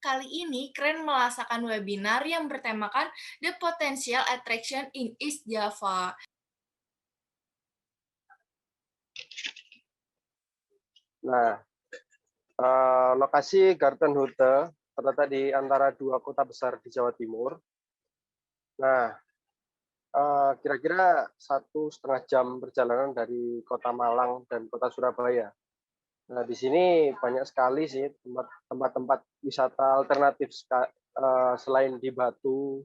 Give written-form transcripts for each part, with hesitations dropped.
kali ini Keren melaksanakan webinar yang bertemakan The Potential Attraction in East Java. Nah, lokasi Gartenhütte terletak di antara dua kota besar di Jawa Timur. Nah, kira-kira 1,5 jam perjalanan dari kota Malang dan kota Surabaya. Nah, di sini banyak sekali sih tempat-tempat wisata alternatif selain di Batu,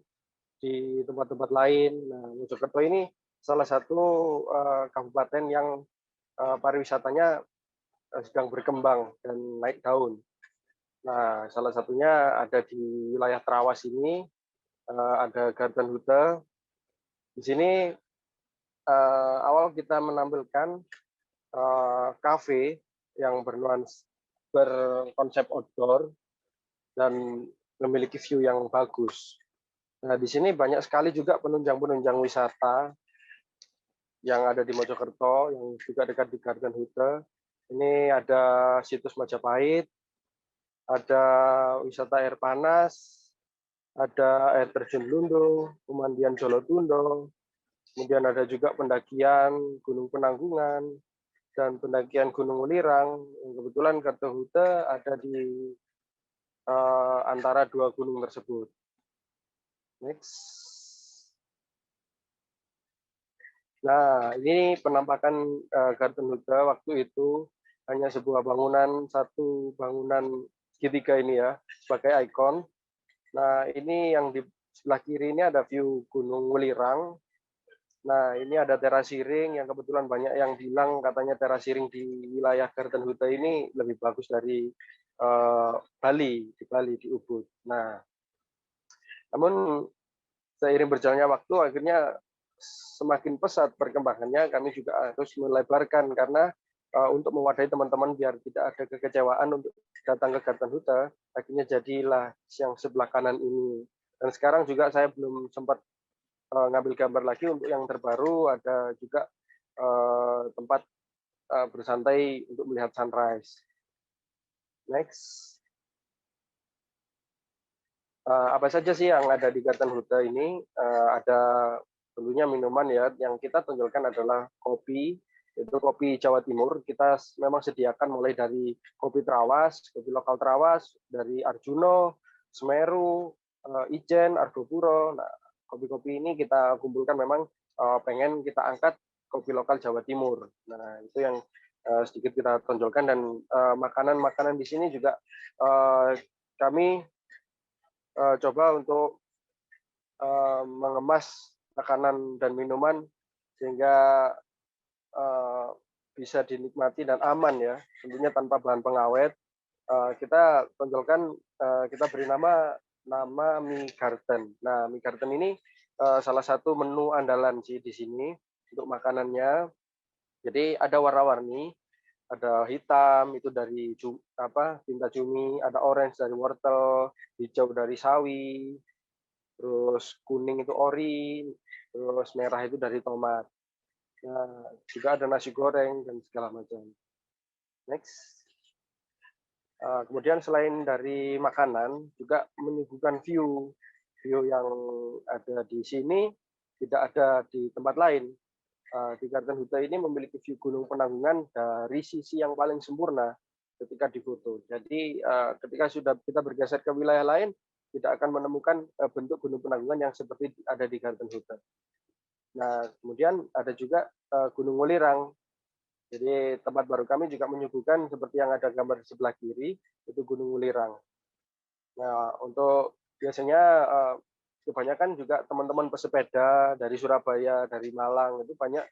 di tempat-tempat lain. Nah, Mojokerto ini salah satu kabupaten yang pariwisatanya sedang berkembang dan naik daun. Nah, salah satunya ada di wilayah Trawas ini, ada Gartenhütte. Di sini awal kita menampilkan kafe yang berkonsep outdoor dan memiliki view yang bagus. Nah, di sini banyak sekali juga penunjang-penunjang wisata yang ada di Mojokerto, yang juga dekat di Gartenhütte. Ini ada situs Majapahit, ada wisata air panas, ada air terjun Lundo, pemandian Jolotundo, kemudian ada juga pendakian Gunung Penanggungan, dan pendakian Gunung Welirang. Kebetulan Gartenhütte ada di antara dua gunung tersebut. Next. Nah, ini penampakan Gartenhütte waktu itu hanya sebuah bangunan, satu bangunan segitiga ini ya, sebagai ikon. Nah, ini yang di sebelah kiri ini ada view Gunung Welirang. Nah, ini ada terasiring yang kebetulan banyak yang bilang katanya terasiring di wilayah Gartenhütte ini lebih bagus dari Bali, di Ubud. Nah, namun seiring berjalannya waktu akhirnya semakin pesat perkembangannya, kami juga harus melebarkan karena untuk mewadahi teman-teman biar tidak ada kekecewaan untuk datang ke Gartenhütte, akhirnya jadilah yang sebelah kanan ini. Dan sekarang juga saya belum sempat ngambil gambar lagi untuk yang terbaru, ada juga tempat bersantai untuk melihat sunrise. Next. Apa saja sih yang ada di Gartenhütte ini? Ada tentunya minuman ya, yang kita tonjolkan adalah kopi, yaitu kopi Jawa Timur. Kita memang sediakan mulai dari kopi Trawas, kopi lokal Trawas, dari Arjuno, Semeru, Ijen, Argopuro. Nah, kopi-kopi ini kita kumpulkan memang pengen kita angkat kopi lokal Jawa Timur. Nah, itu yang sedikit kita tonjolkan, dan makanan-makanan di sini juga kami coba untuk mengemas makanan dan minuman sehingga bisa dinikmati dan aman ya, tentunya tanpa bahan pengawet. Kita tonjolkan, kita beri nama mie garden. Nah, mie garden ini salah satu menu andalan sih di sini untuk makanannya. Jadi ada warna-warni, ada hitam itu dari tinta cumi, ada orange dari wortel, hijau dari sawi, terus kuning itu ori, terus merah itu dari tomat. Nah, juga ada nasi goreng dan segala macam. Next. Kemudian selain dari makanan, juga menyuguhkan view yang ada di sini tidak ada di tempat lain. Di Gartenhütte ini memiliki view Gunung Penanggungan dari sisi yang paling sempurna ketika difoto. Jadi ketika sudah kita bergeser ke wilayah lain, tidak akan menemukan bentuk Gunung Penanggungan yang seperti ada di Gartenhütte. Nah, kemudian ada juga Gunung Welirang. Jadi tempat baru kami juga menyuguhkan seperti yang ada gambar di sebelah kiri, itu Gunung Welirang. Nah, untuk biasanya kebanyakan juga teman-teman pesepeda dari Surabaya, dari Malang, itu banyak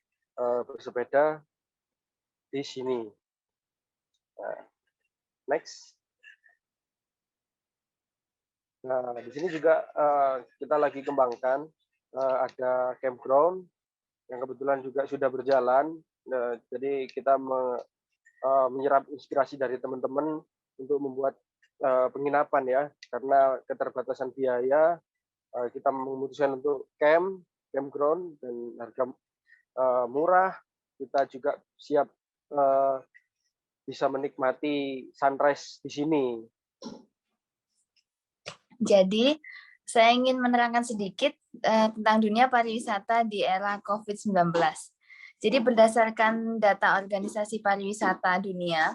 bersepeda di sini. Nah, next. Nah, di sini juga kita lagi kembangkan, ada campground yang kebetulan juga sudah berjalan. Nah, jadi kita menyerap inspirasi dari teman-teman untuk membuat penginapan ya, karena keterbatasan biaya, kita memutuskan untuk campground dan harga murah. Kita juga siap bisa menikmati sunrise di sini. Jadi, saya ingin menerangkan sedikit tentang dunia pariwisata di era COVID-19. Jadi berdasarkan data Organisasi Pariwisata Dunia,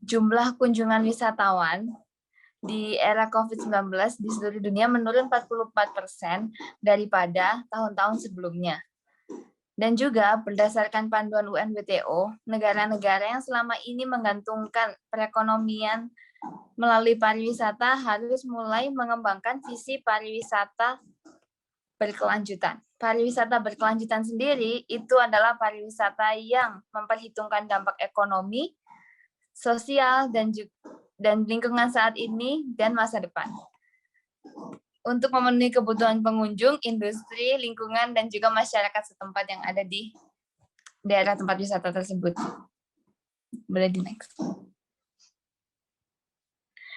jumlah kunjungan wisatawan di era COVID-19 di seluruh dunia menurun 44% daripada tahun-tahun sebelumnya. Dan juga berdasarkan panduan UNWTO, negara-negara yang selama ini menggantungkan perekonomian melalui pariwisata harus mulai mengembangkan visi pariwisata berkelanjutan. Pariwisata berkelanjutan sendiri itu adalah pariwisata yang memperhitungkan dampak ekonomi, sosial, dan lingkungan saat ini dan masa depan. Untuk memenuhi kebutuhan pengunjung, industri, lingkungan, dan juga masyarakat setempat yang ada di daerah tempat wisata tersebut. Boleh di next.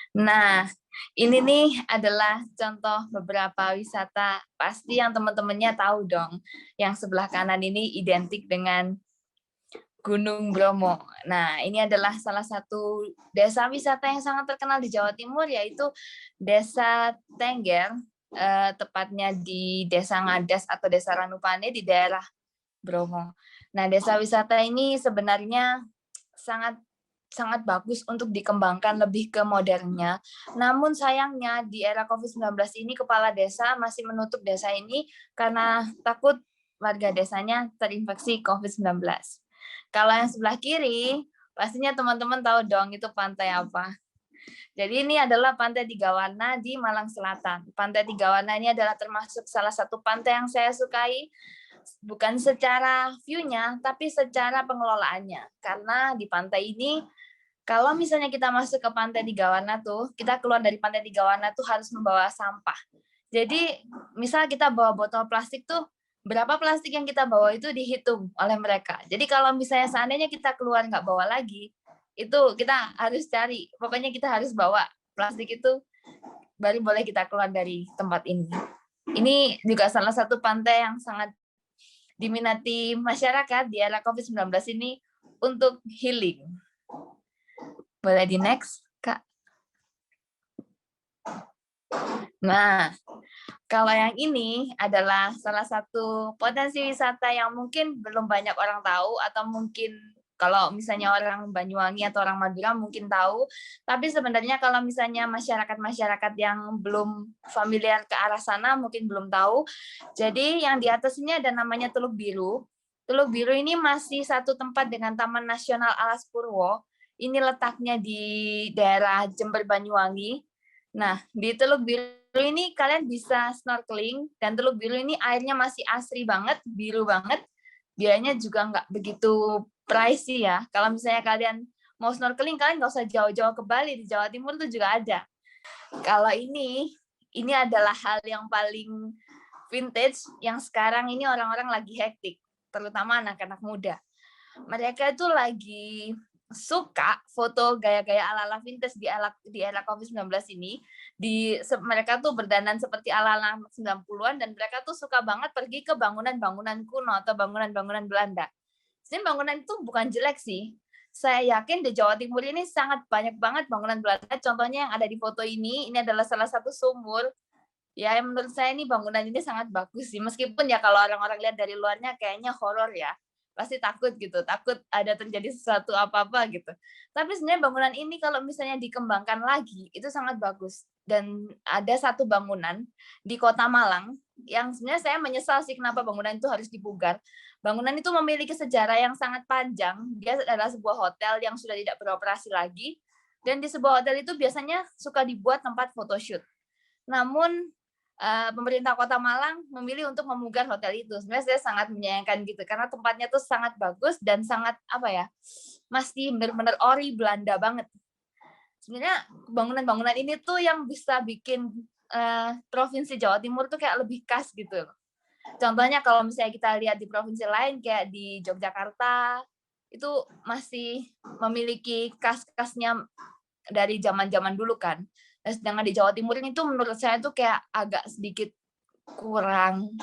Nah, ini nih adalah contoh beberapa wisata. Pasti yang teman-temannya tahu dong. Yang sebelah kanan ini identik dengan Gunung Bromo. Nah, ini adalah salah satu desa wisata yang sangat terkenal di Jawa Timur, yaitu Desa Tengger, tepatnya di Desa Ngadas atau Desa Ranupane di daerah Bromo. Nah, desa wisata ini sebenarnya sangat bagus untuk dikembangkan lebih ke modernnya. Namun sayangnya di era COVID-19 ini kepala desa masih menutup desa ini karena takut warga desanya terinfeksi COVID-19. Kalau yang sebelah kiri, pastinya teman-teman tahu dong itu pantai apa. Jadi ini adalah Pantai Tiga Warna di Malang Selatan. Pantai Tiga Warna ini adalah termasuk salah satu pantai yang saya sukai, bukan secara view-nya, tapi secara pengelolaannya. Karena di pantai ini, kalau misalnya kita masuk ke Pantai Tiga Warna tuh, kita keluar dari Pantai Tiga Warna tuh harus membawa sampah. Jadi, misal kita bawa botol plastik tuh, berapa plastik yang kita bawa itu dihitung oleh mereka. Jadi kalau misalnya seandainya kita keluar nggak bawa lagi, itu kita harus cari. Pokoknya kita harus bawa plastik itu, baru boleh kita keluar dari tempat ini. Ini juga salah satu pantai yang sangat diminati masyarakat di era COVID-19 ini untuk healing. Boleh di next, Kak? Nah, kalau yang ini adalah salah satu potensi wisata yang mungkin belum banyak orang tahu, atau mungkin kalau misalnya orang Banyuwangi atau orang Madura mungkin tahu, tapi sebenarnya kalau misalnya masyarakat-masyarakat yang belum familiar ke arah sana mungkin belum tahu. Jadi yang di atas ini ada namanya Teluk Biru. Teluk Biru ini masih satu tempat dengan Taman Nasional Alas Purwo. Ini letaknya di daerah Jember Banyuwangi. Nah, di Teluk Biru ini kalian bisa snorkeling, dan Teluk Biru ini airnya masih asri banget, biru banget. Biayanya juga nggak begitu pricey ya. Kalau misalnya kalian mau snorkeling, kalian nggak usah jauh-jauh ke Bali, di Jawa Timur itu juga ada. Kalau ini adalah hal yang paling vintage, yang sekarang ini orang-orang lagi hektik, terutama anak-anak muda. Mereka itu lagi suka foto gaya-gaya ala-ala vintage di era COVID-19 ini. Mereka tuh berdandan seperti ala-ala 90-an, dan mereka tuh suka banget pergi ke bangunan-bangunan kuno atau bangunan-bangunan Belanda. Sebenarnya bangunan itu bukan jelek sih. Saya yakin di Jawa Timur ini sangat banyak banget bangunan Belanda. Contohnya yang ada di foto ini adalah salah satu sumur. Ya, menurut saya ini bangunan ini sangat bagus sih. Meskipun ya kalau orang-orang lihat dari luarnya kayaknya horor ya. Pasti takut gitu, takut ada terjadi sesuatu apa-apa gitu. Tapi sebenarnya bangunan ini kalau misalnya dikembangkan lagi, itu sangat bagus. Dan ada satu bangunan di Kota Malang, yang sebenarnya saya menyesal sih kenapa bangunan itu harus dipugar. Bangunan itu memiliki sejarah yang sangat panjang. Dia adalah sebuah hotel yang sudah tidak beroperasi lagi. Dan di sebuah hotel itu biasanya suka dibuat tempat photoshoot. Namun pemerintah Kota Malang memilih untuk memugar hotel itu. Sebenarnya saya sangat menyayangkan gitu, karena tempatnya tuh sangat bagus dan sangat masih benar-benar ori Belanda banget. Sebenarnya bangunan-bangunan ini tuh yang bisa bikin provinsi Jawa Timur tuh kayak lebih khas gitu. Contohnya kalau misalnya kita lihat di provinsi lain kayak di Yogyakarta, itu masih memiliki khas-khasnya dari zaman-zaman dulu kan. Sedangkan di Jawa Timur ini tuh menurut saya tuh kayak agak sedikit kurang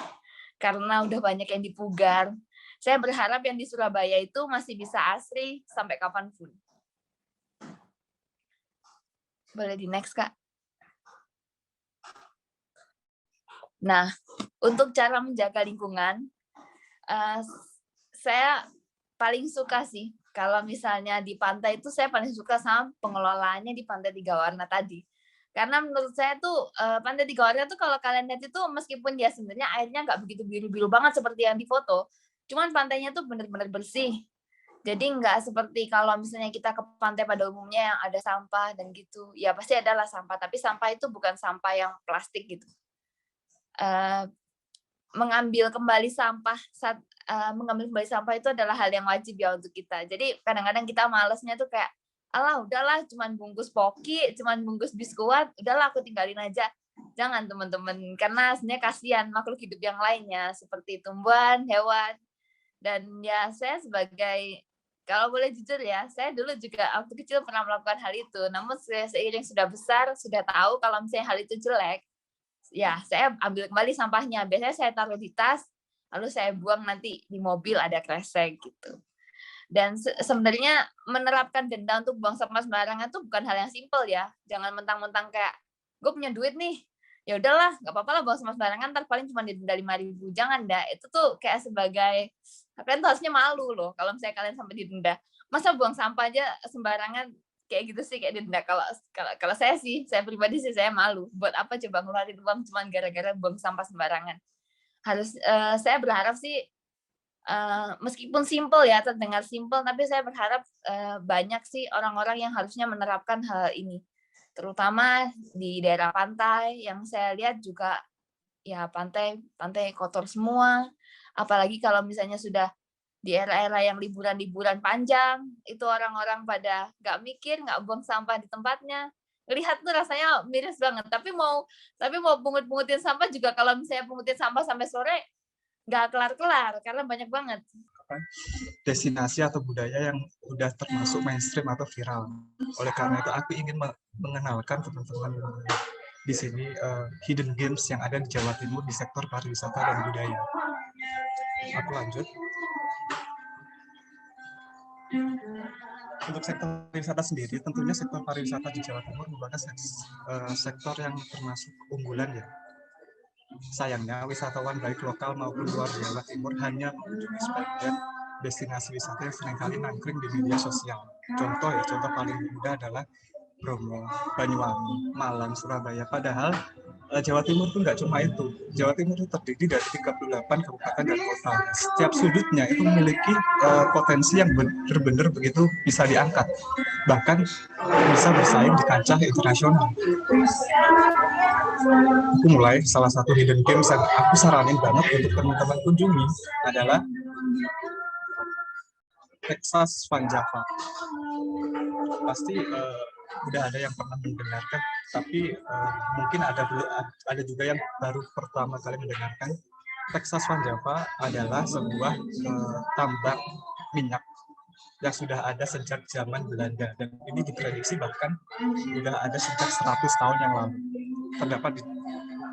karena udah banyak yang dipugar. Saya berharap yang di Surabaya itu masih bisa asri sampai kapanpun. Boleh di next, Kak. Nah, untuk cara menjaga lingkungan, saya paling suka sih kalau misalnya di pantai itu saya paling suka sama pengelolaannya di Pantai Tiga Warna tadi. Karena menurut saya tuh Pantai Tiga Warna tuh kalau kalian lihat itu meskipun ya sebenarnya airnya nggak begitu biru-biru banget seperti yang di foto, cuman pantainya tuh benar-benar bersih. Jadi nggak seperti kalau misalnya kita ke pantai pada umumnya yang ada sampah dan gitu. Ya pasti adalah sampah, tapi sampah itu bukan sampah yang plastik gitu. Mengambil kembali sampah mengambil kembali sampah itu adalah hal yang wajib ya untuk kita. Jadi kadang-kadang kita malesnya tuh kayak, alah udahlah cuman bungkus poki, cuman bungkus biskuit, udahlah aku tinggalin aja. Jangan teman-teman, karena sebenarnya kasihan makhluk hidup yang lainnya seperti tumbuhan, hewan, dan ya saya sebagai kalau boleh jujur ya, saya dulu juga waktu kecil pernah melakukan hal itu. Namun seiring sudah besar, sudah tahu kalau misalnya hal itu jelek, ya saya ambil kembali sampahnya. Biasanya saya taruh di tas, lalu saya buang nanti di mobil ada kresek gitu. Dan sebenarnya menerapkan denda untuk buang sampah sembarangan itu bukan hal yang simpel ya. Jangan mentang-mentang kayak gue punya duit nih, ya udahlah nggak apa-apa lah buang sampah sembarangan, ntar paling cuma didenda 5.000. Jangan dah, itu tuh kayak sebagai kalian tuh harusnya malu loh kalau misalnya kalian sampai didenda. Masa buang sampah aja sembarangan kayak gitu sih kayak didenda. Kalau saya sih, saya pribadi sih saya malu. Buat apa coba ngeluarin uang cuma gara-gara buang sampah sembarangan. Saya berharap sih meskipun simpel ya, terdengar simpel, tapi saya berharap banyak sih orang-orang yang harusnya menerapkan hal ini. Terutama di daerah pantai yang saya lihat juga ya pantai kotor semua. Apalagi kalau misalnya sudah di era-era yang liburan-liburan panjang, itu orang-orang pada nggak mikir, nggak buang sampah di tempatnya. Lihat tuh rasanya miris banget. Tapi mau pungut-pungutin sampah juga kalau misalnya pungutin sampah sampai sore, nggak kelar-kelar karena banyak banget. Destinasi atau budaya yang udah termasuk mainstream atau viral. Oleh karena itu aku ingin mengenalkan teman-teman di sini hidden gems yang ada di Jawa Timur di sektor pariwisata dan budaya. Aku lanjut. Untuk sektor pariwisata sendiri, tentunya sektor pariwisata di Jawa Timur merupakan sektor yang termasuk unggulan ya. Sayangnya, wisatawan baik lokal maupun luar Jawa Timur hanya mengunjungi sebagian destinasi wisata yang seringkali nangkring di media sosial. Contoh paling mudah adalah Bromo, Banyuwangi, Malang, Surabaya. Padahal Jawa Timur itu nggak cuma itu. Jawa Timur itu terdiri dari 38 kabupaten dan kota. Setiap sudutnya itu memiliki potensi yang benar-benar begitu bisa diangkat. Bahkan bisa bersaing di kancah internasional. Aku mulai salah satu hidden gems yang aku saranin banget untuk teman-teman kunjungi adalah Texas Van Java. Pasti udah ada yang pernah mendengarkan, tapi mungkin ada juga yang baru pertama kali mendengarkan. Texas Van Java adalah sebuah tambang minyak yang sudah ada sejak zaman Belanda, dan ini diprediksi bahkan sudah ada sejak 100 tahun yang lalu. Terdapat di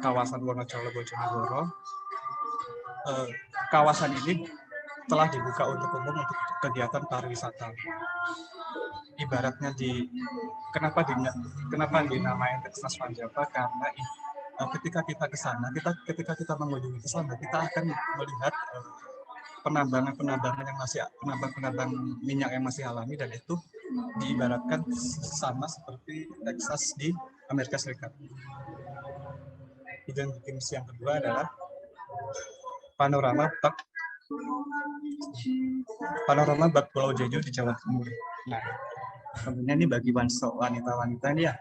kawasan Wonocolo, Bojonegoro. Kawasan ini telah dibuka untuk umum untuk kegiatan pariwisata. Ibaratnya kenapa dinamain Texas Van Java, karena ketika kita ke sana, ketika kita mengunjungi ke sana, kita akan melihat penambangan minyak yang masih alami, dan itu diibaratkan sama seperti Texas di Amerika Serikat. Hidden gems yang kedua adalah panorama bak Pulau Jeju di Jawa Timur. Nah, tentunya ini bagi wanita-wanita ini ya,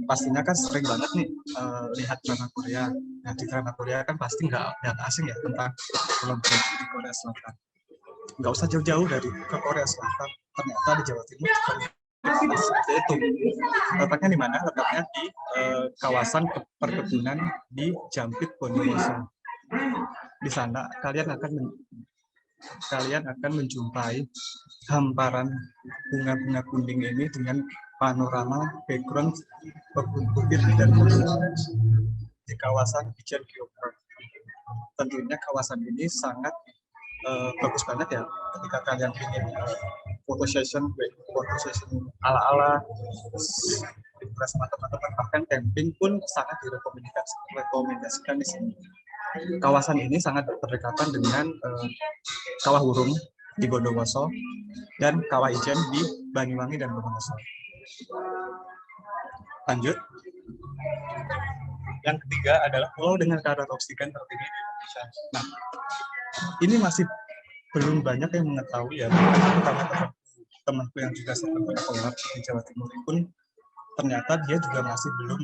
pastinya kan sering banget nih lihat drama Korea. Nah, di drama Korea kan pasti nggak asing ya tentang Pulau Jeju di Korea Selatan. Nggak usah jauh-jauh dari ke Korea Selatan, ternyata di Jawa Timur juga seperti itu. Letaknya di mana? Letaknya di kawasan perkebunan di Jampit, Bondowoso. Di sana kalian akan menjumpai hamparan bunga-bunga kuning ini dengan panorama background kebun putih dan di kawasan Ijen Geopark. Tentunya kawasan ini sangat bagus banget ya ketika kalian ingin foto session ala-ala liburan sama teman-teman, bahkan camping pun sangat direkomendasikan di sini. Kawasan ini sangat berdekatan dengan Kawah Wurung di Bondowoso dan Kawah Ijen di Banyuwangi dan Bondowoso. Lanjut. Yang ketiga adalah pulau dengan kadar oksigen tertinggi di Indonesia. Nah, ini masih belum banyak yang mengetahui ya, terutama temanku yang juga sedang bersekolah di Jawa Timur pun ternyata dia juga masih belum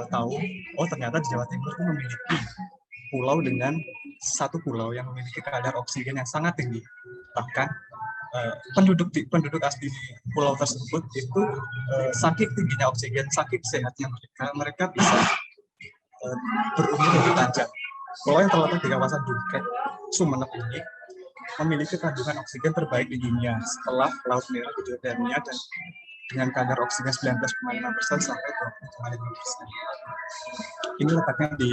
tahu, oh ternyata di Jawa Timur itu memiliki pulau dengan satu pulau yang memiliki kadar oksigen yang sangat tinggi. Bahkan penduduk asli di pulau tersebut itu saking tingginya oksigen, saking sehatnya mereka bisa berumur lebih panjang. Pulau yang terletak di kawasan Dunket, Sumeneb ini memiliki kandungan oksigen terbaik di dunia setelah Laut Merah, hidrotermia, dan dengan kadar oksigen 19,5% sampai 20,5%. Ini letaknya di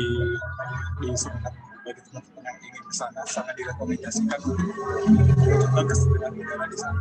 Sumeneb. Bagi teman-teman yang ingin ke sana, sangat direkomendasikan untuk mencoba kesegaran udara di sana.